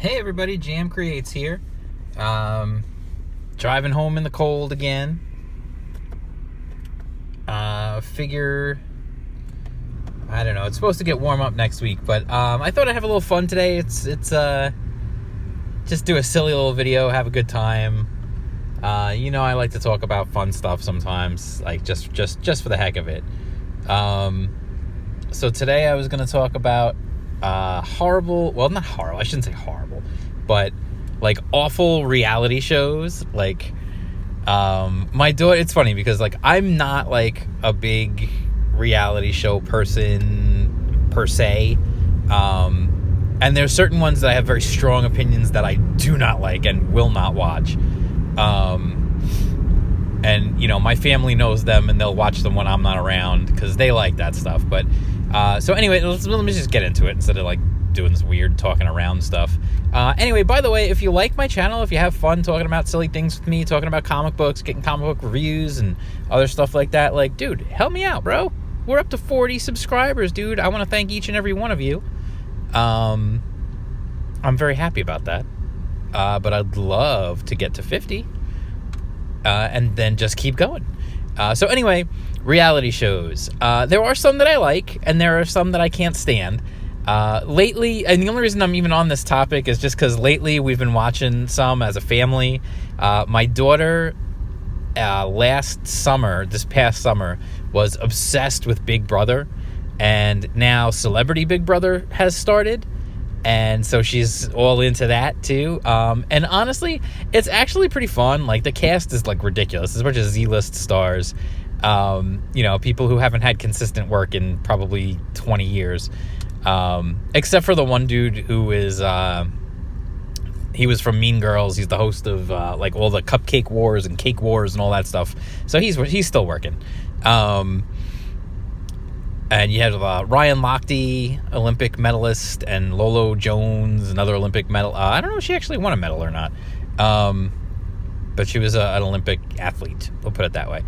Hey everybody, Jam Creates here. Driving home in the cold again. Figure, I don't know, it's supposed to get warm up next week, but I thought I'd have a little fun today. It's just do a silly little video, have a good time. I like to talk about fun stuff sometimes, like just for the heck of it. So today I was going to talk about horrible, well, not horrible, I shouldn't say horrible, but like awful reality shows. Like my daughter, it's funny because like I'm not like a big reality show person per se, and there's certain ones that I have very strong opinions that I do not like and will not watch. And my family knows them and they'll watch them when I'm not around because they like that stuff. But so anyway, let me just get into it instead of like doing this weird talking around stuff. Anyway, by the way, if you like my channel, if you have fun talking about silly things with me, talking about comic books, getting comic book reviews and other stuff like that, like, dude, help me out, bro. We're up to 40 subscribers, dude. I want to thank each and every one of you. I'm very happy about that. But I'd love to get to 50 and then just keep going. So anyway, reality shows. There are some that I like, and there are some that I can't stand. Lately, and the only reason I'm even on this topic is just because lately we've been watching some as a family. My daughter, this past summer, was obsessed with Big Brother, and now Celebrity Big Brother has started. And so she's all into that too. And honestly, it's actually pretty fun. Like the cast is like ridiculous. It's a bunch of Z-list stars. People who haven't had consistent work in probably 20 years. Except for the one dude who is, he was from Mean Girls. He's the host of like all the Cupcake Wars and Cake Wars and all that stuff. So he's still working. And you had Ryan Lochte, Olympic medalist, and Lolo Jones, another Olympic medal. I don't know if she actually won a medal or not. But she was an Olympic athlete. We'll put it that way.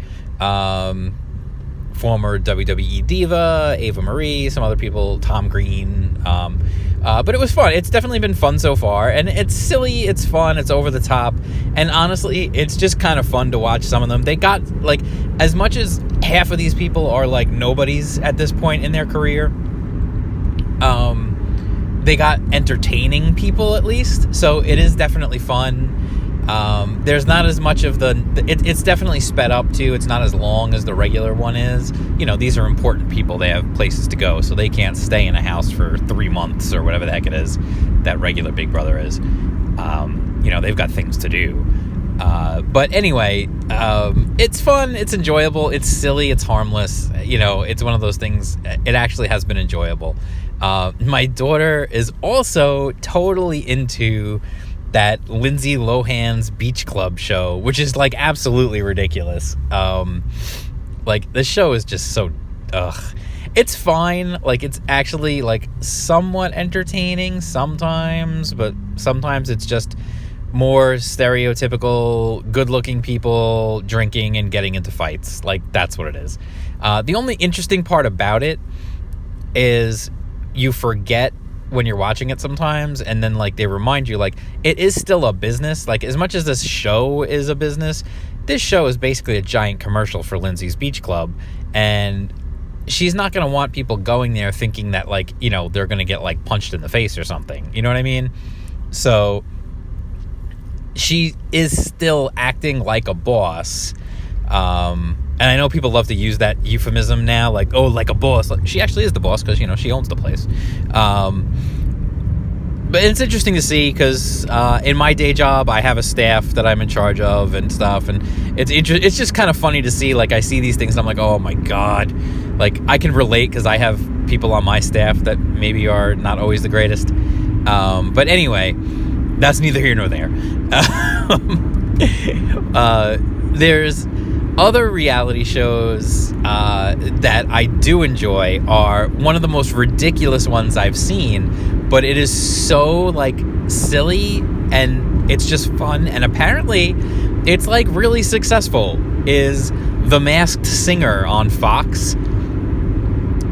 Former WWE diva, Ava Marie, some other people, Tom Green. But it was fun. It's definitely been fun so far. And it's silly, it's fun, it's over the top. And honestly, it's just kind of fun to watch some of them. They got, like, as much as half of these people are, like, nobodies at this point in their career, they got entertaining people at least. So it is definitely fun. There's not as much of it's definitely sped up too. It's not as long as the regular one is. These are important people. They have places to go, so they can't stay in a house for 3 months or whatever the heck it is that regular Big Brother is. They've got things to do. But anyway, it's fun. It's enjoyable. It's silly. It's harmless. It's one of those things. It actually has been enjoyable. My daughter is also totally into that Lindsay Lohan's Beach Club show, which is like absolutely ridiculous. Like this show is just so, it's fine. Like it's actually like somewhat entertaining sometimes, but sometimes it's just more stereotypical good-looking people drinking and getting into fights. Like that's what it is. The only interesting part about it is you forget when you're watching it sometimes, and then like they remind you like it is still a business. Like as much as this show is a business, this show is basically a giant commercial for Lindsay's Beach Club, and she's not going to want people going there thinking that like they're going to get like punched in the face or something, you know what I mean? So she is still acting like a boss. And I know people love to use that euphemism now, like, oh, like a boss. Like, she actually is the boss because, she owns the place. But it's interesting to see because in my day job, I have a staff that I'm in charge of and stuff. And it's just kind of funny to see, like, I see these things and I'm like, oh, my God. Like, I can relate because I have people on my staff that maybe are not always the greatest. But anyway, that's neither here nor there. There's other reality shows that I do enjoy. Are one of the most ridiculous ones I've seen, but it is so like silly and it's just fun, and apparently it's like really successful, is The Masked Singer on Fox.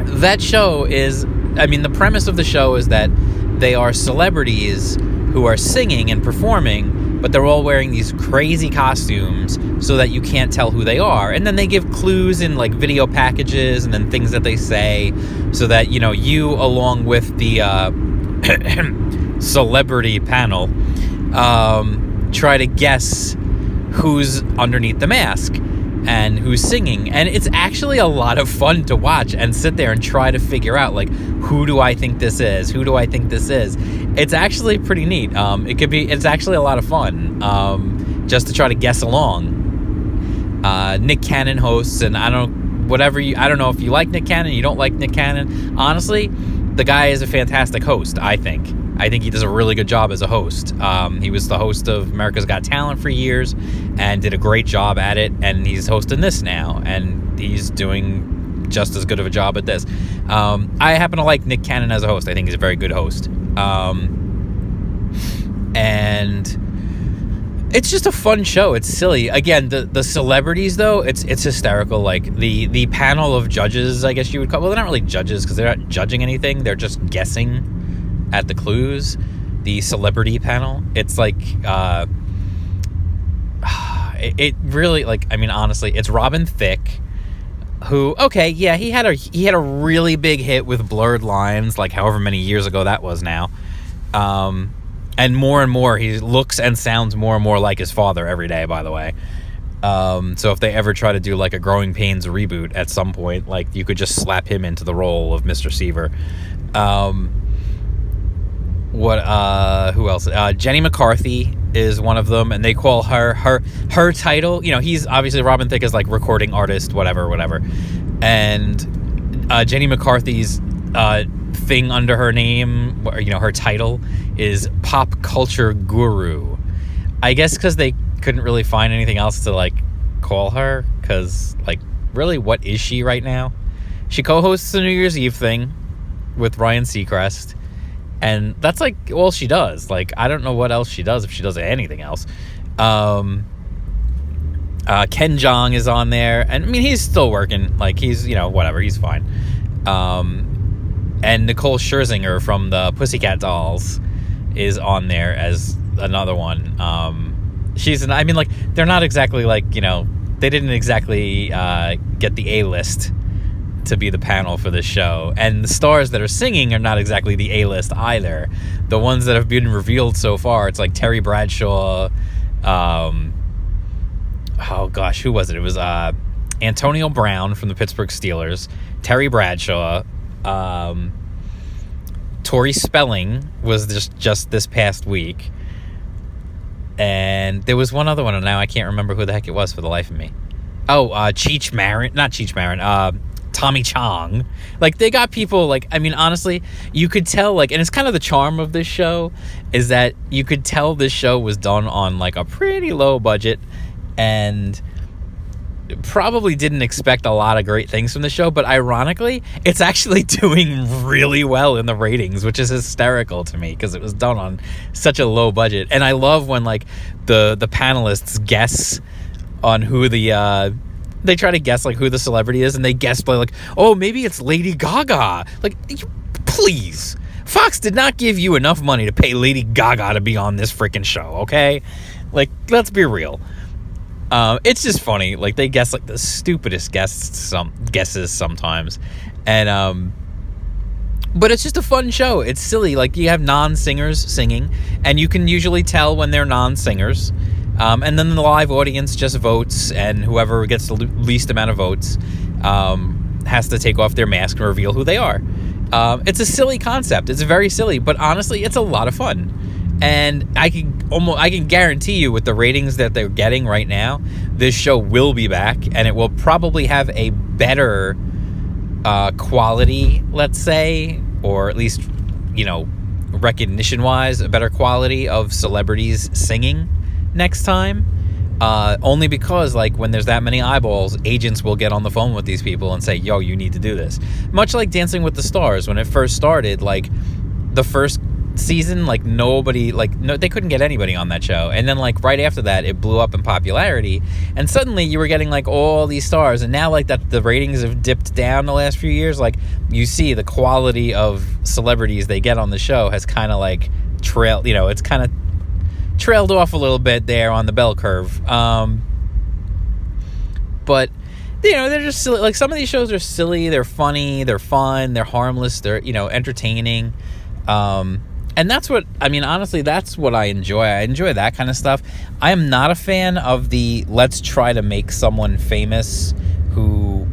That show is, the premise of the show is that they are celebrities who are singing and performing, but they're all wearing these crazy costumes so that you can't tell who they are. And then they give clues in like video packages and then things that they say so that, you know, you along with the celebrity panel try to guess who's underneath the mask and who's singing. And it's actually a lot of fun to watch and sit there and try to figure out, like, who do I think this is? Who do I think this is? It's actually pretty neat. It's actually a lot of fun just to try to guess along. Nick Cannon hosts, and I don't know if you like Nick Cannon, you don't like Nick Cannon. Honestly, the guy is a fantastic host, I think. I think he does a really good job as a host. He was the host of America's Got Talent for years and did a great job at it, and he's hosting this now, and he's doing just as good of a job at this. I happen to like Nick Cannon as a host. I think he's a very good host. And it's just a fun show. It's silly. Again, the celebrities, though, it's hysterical. Like, the panel of judges, I guess you would call... Well, they're not really judges because they're not judging anything. They're just guessing at the clues. The celebrity panel, it's like it really, like, I mean, honestly, it's Robin Thicke, who, okay, yeah, he had a really big hit with Blurred Lines, like however many years ago that was now, and more he looks and sounds more and more like his father every day, by the way. So if they ever try to do like a Growing Pains reboot at some point, like, you could just slap him into the role of Mr. Seaver. Who else? Jenny McCarthy is one of them, and they call her title, you know, he's obviously, Robin Thicke is like recording artist, whatever. And Jenny McCarthy's thing under her name, or, you know, her title is pop culture guru. I guess because they couldn't really find anything else to like call her, because, like, really, what is she right now? She co-hosts the New Year's Eve thing with Ryan Seacrest, and that's like all she does. Like, I don't know what else she does, if she does anything else. Ken Jeong is on there, and I mean, he's still working. Like, he's, you know, whatever, he's fine. And Nicole Scherzinger from the Pussycat Dolls is on there as another one. I mean, like, they're not exactly, like, you know, they didn't exactly get the A-list to be the panel for this show, and the stars that are singing are not exactly the A-list either. The ones that have been revealed so far, it's like Terry Bradshaw, oh gosh, who was it? It was Antonio Brown from the Pittsburgh Steelers, Terry Bradshaw, Tori Spelling was just this past week, and there was one other one, and now I can't remember who the heck it was for the life of me. Tommy Chong. Like, they got people, like, I mean, honestly, you could tell, like, and it's kind of the charm of this show, is that you could tell this show was done on, like, a pretty low budget, and probably didn't expect a lot of great things from the show, but ironically, it's actually doing really well in the ratings, which is hysterical to me, because it was done on such a low budget. And I love when, like, the panelists guess on who they try to guess, like, who the celebrity is, and they guess by, like, oh, maybe it's Lady Gaga. Like, please. Fox did not give you enough money to pay Lady Gaga to be on this freaking show, okay? Like, let's be real. It's just funny. Like, they guess, like, the stupidest guesses sometimes. And, but it's just a fun show. It's silly. Like, you have non-singers singing, and you can usually tell when they're non-singers. And then the live audience just votes, and whoever gets the least amount of votes has to take off their mask and reveal who they are. It's a silly concept. It's very silly, but honestly, it's a lot of fun. And I can guarantee you, with the ratings that they're getting right now, this show will be back, and it will probably have a better quality, let's say, or at least, you know, recognition-wise, a better quality of celebrities singing next time. Only because, like, when there's that many eyeballs, agents will get on the phone with these people and say, yo, you need to do this. Much like Dancing with the Stars, when it first started, like, the first season, like, they couldn't get anybody on that show, and then, like, right after that, it blew up in popularity, and suddenly you were getting, like, all these stars, and now, like, that the ratings have dipped down the last few years. Like, you see the quality of celebrities they get on the show has kind of, like, trailed, it's kind of trailed off a little bit there on the bell curve. But they're just silly. Like, some of these shows are silly, they're funny, they're fun, they're harmless, they're entertaining. And that's what, honestly, that's what I enjoy. I enjoy that kind of stuff. I am not a fan of the let's try to make someone famous who,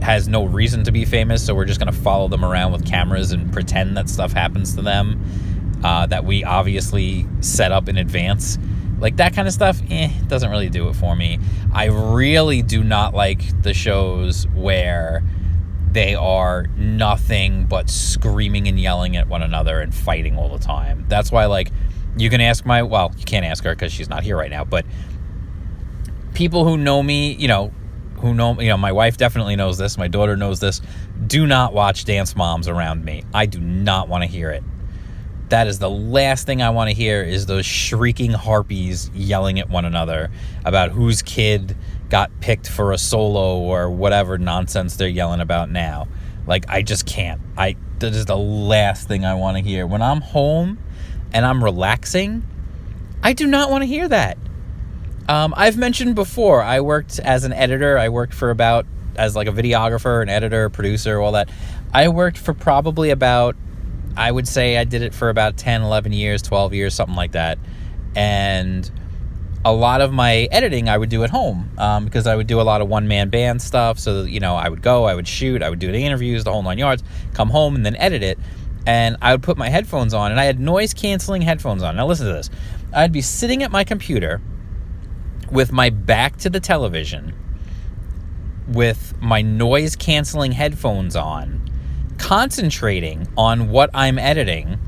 has no reason to be famous, so we're just going to follow them around with cameras and pretend that stuff happens to them that we obviously set up in advance. Like, that kind of stuff, doesn't really do it for me. I really do not like the shows where they are nothing but screaming and yelling at one another and fighting all the time. That's why, you can ask you can't ask her because she's not here right now, but people who know me, my wife definitely knows this, my daughter knows this, do not watch Dance Moms around me. I do not want to hear it. That is the last thing I want to hear, is those shrieking harpies yelling at one another about whose kid got picked for a solo or whatever nonsense they're yelling about now. I just can't. That is the last thing I want to hear. When I'm home and I'm relaxing, I do not want to hear that. I've mentioned before, I worked as an editor. I worked as a videographer, an editor, producer, all that. I worked for probably I would say I did it for about 10, 11 years, 12 years, something like that. And a lot of my editing I would do at home because I would do a lot of one-man band stuff. So, I would go, I would shoot, I would do the interviews, the whole 9 yards, come home and then edit it. And I would put my headphones on, and I had noise-canceling headphones on. Now listen to this. I'd be sitting at my computer with my back to the television with my noise-canceling headphones on, concentrating on what I'm editing,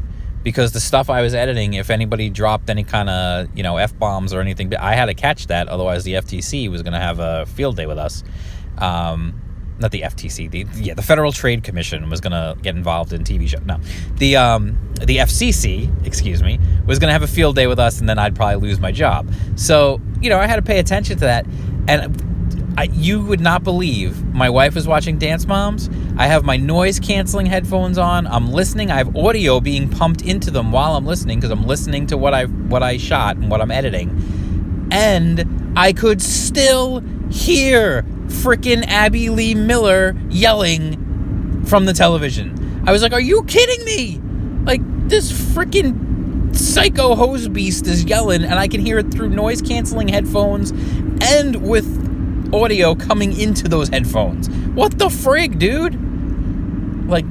because the stuff I was editing, if anybody dropped any kind of, F-bombs or anything, I had to catch that, otherwise the FTC was going to have a field day with us. Not the FTC, the Federal Trade Commission was going to get involved in TV shows. No, the FCC, excuse me, was going to have a field day with us, and then I'd probably lose my job. So, I had to pay attention to that, and you would not believe, my wife was watching Dance Moms. I have my noise-canceling headphones on. I'm listening. I have audio being pumped into them while I'm listening, because I'm listening to what I shot and what I'm editing. And I could still hear frickin' Abby Lee Miller yelling from the television. I was like, are you kidding me? This frickin' psycho hose beast is yelling, and I can hear it through noise-canceling headphones and with audio coming into those headphones. What the frig, dude?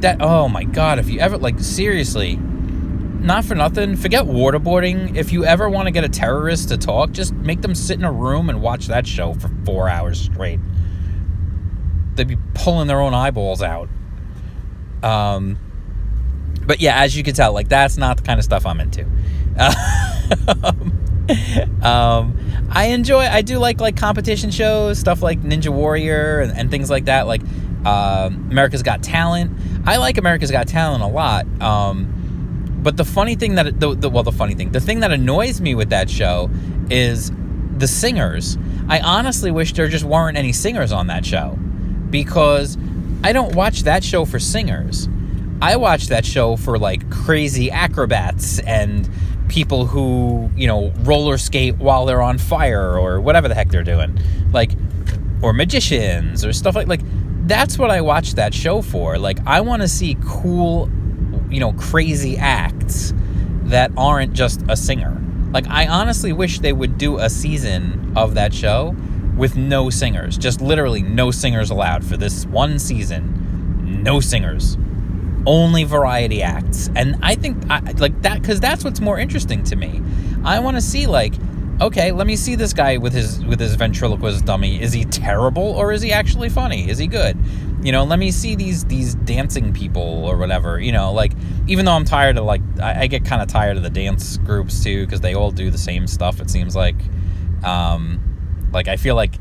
That, oh my god, if you ever, seriously, not for nothing, forget waterboarding. If you ever want to get a terrorist to talk, just make them sit in a room and watch that show for 4 hours straight. They'd be pulling their own eyeballs out. But yeah, as you can tell, that's not the kind of stuff I'm into. I do like competition shows, stuff like Ninja Warrior and things like that, America's Got Talent. I like America's Got Talent a lot. But the funny thing the thing that annoys me with that show is the singers. I honestly wish there just weren't any singers on that show, because I don't watch that show for singers. I watch that show for crazy acrobats and people who, roller skate while they're on fire or whatever the heck they're doing, or magicians or stuff like that's what I watch that show for. I want to see cool, crazy acts that aren't just a singer. I honestly wish they would do a season of that show with no singers, just literally no singers allowed for this one season. No singers. Only variety acts. And I think that, because that's what's more interesting to me. I want to see okay, let me see this guy with his ventriloquist dummy. Is he terrible, or is he actually funny? Is he good? Let me see these dancing people or whatever. Even though I'm tired of I get kind of tired of the dance groups too, because they all do the same stuff. It seems like I feel like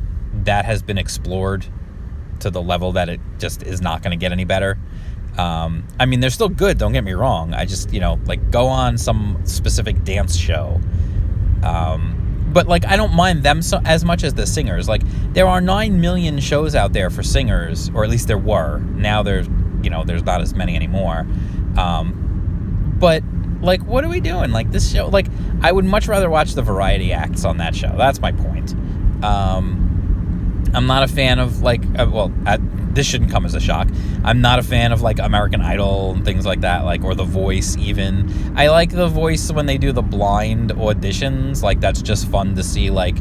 that has been explored to the level that it just is not going to get any better. They're still good, don't get me wrong. I just, go on some specific dance show. But, I don't mind them as much as the singers. There are 9 million shows out there for singers, or at least there were. Now there's not as many anymore. But Like, what are we doing? Like, this show, like, I would much rather watch the variety acts on that show. That's my point. I'm not a fan of, like, this shouldn't come as a shock. I'm not a fan of, like, American Idol and things like that, like, or The Voice even. I like The Voice when they do the blind auditions. Like, that's just fun to see, like,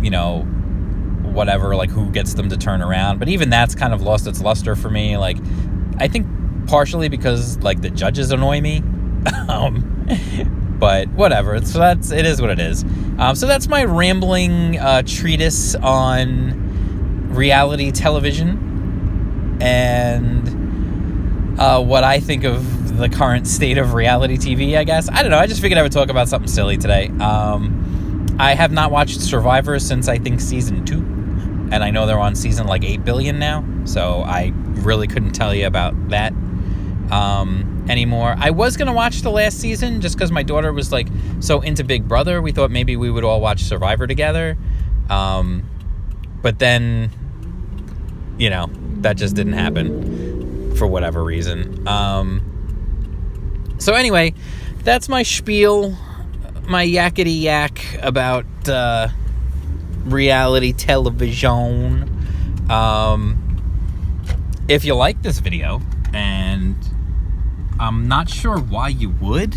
you know, whatever, like, who gets them to turn around. But even that's kind of lost its luster for me. Like, I think partially because, like, the judges annoy me. But whatever. It is what it is. So that's my rambling treatise on reality television and what I think of the current state of reality TV, I guess. I don't know. I just figured I would talk about something silly today. I have not watched Survivor since, I think, season 2. And I know they're on season, like, 8 billion now. So I really couldn't tell you about that anymore. I was going to watch the last season just because my daughter was, like, so into Big Brother. We thought maybe we would all watch Survivor together. But then, you know, that just didn't happen for whatever reason. So anyway, that's my spiel, my yakety yak about reality television. If you like this video, and I'm not sure why you would,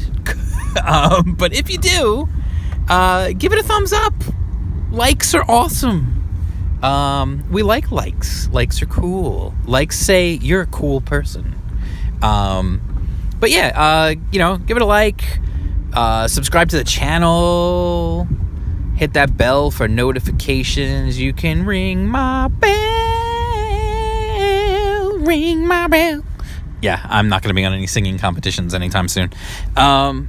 but if you do, give it a thumbs up. Likes are awesome. We like likes. Likes are cool. Likes say you're a cool person. But yeah, you know, give it a like. Subscribe to the channel. Hit that bell for notifications. You can ring my bell. Ring my bell. Yeah, I'm not going to be on any singing competitions anytime soon. But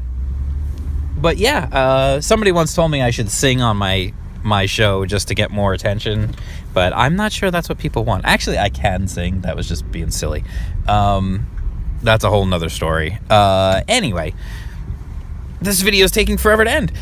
yeah, somebody once told me I should sing on my show just to get more attention, but I'm not sure that's what people want. Actually, I can sing. That was just being silly. That's a whole nother story. Anyway, this video is taking forever to end.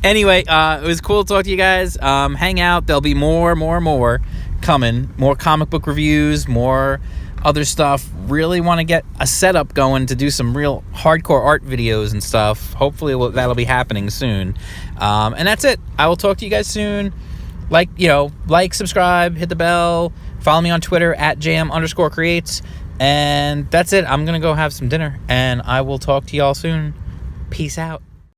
Anyway, it was cool to talk to you guys. Hang out. There'll be more coming. More comic book reviews, more other stuff. Really want to get a setup going to do some real hardcore art videos and stuff. Hopefully that'll be happening soon. And that's it. I will talk to you guys soon. Like, subscribe, hit the bell, follow me on Twitter at jam_creates. And that's it. I'm going to go have some dinner, and I will talk to y'all soon. Peace out.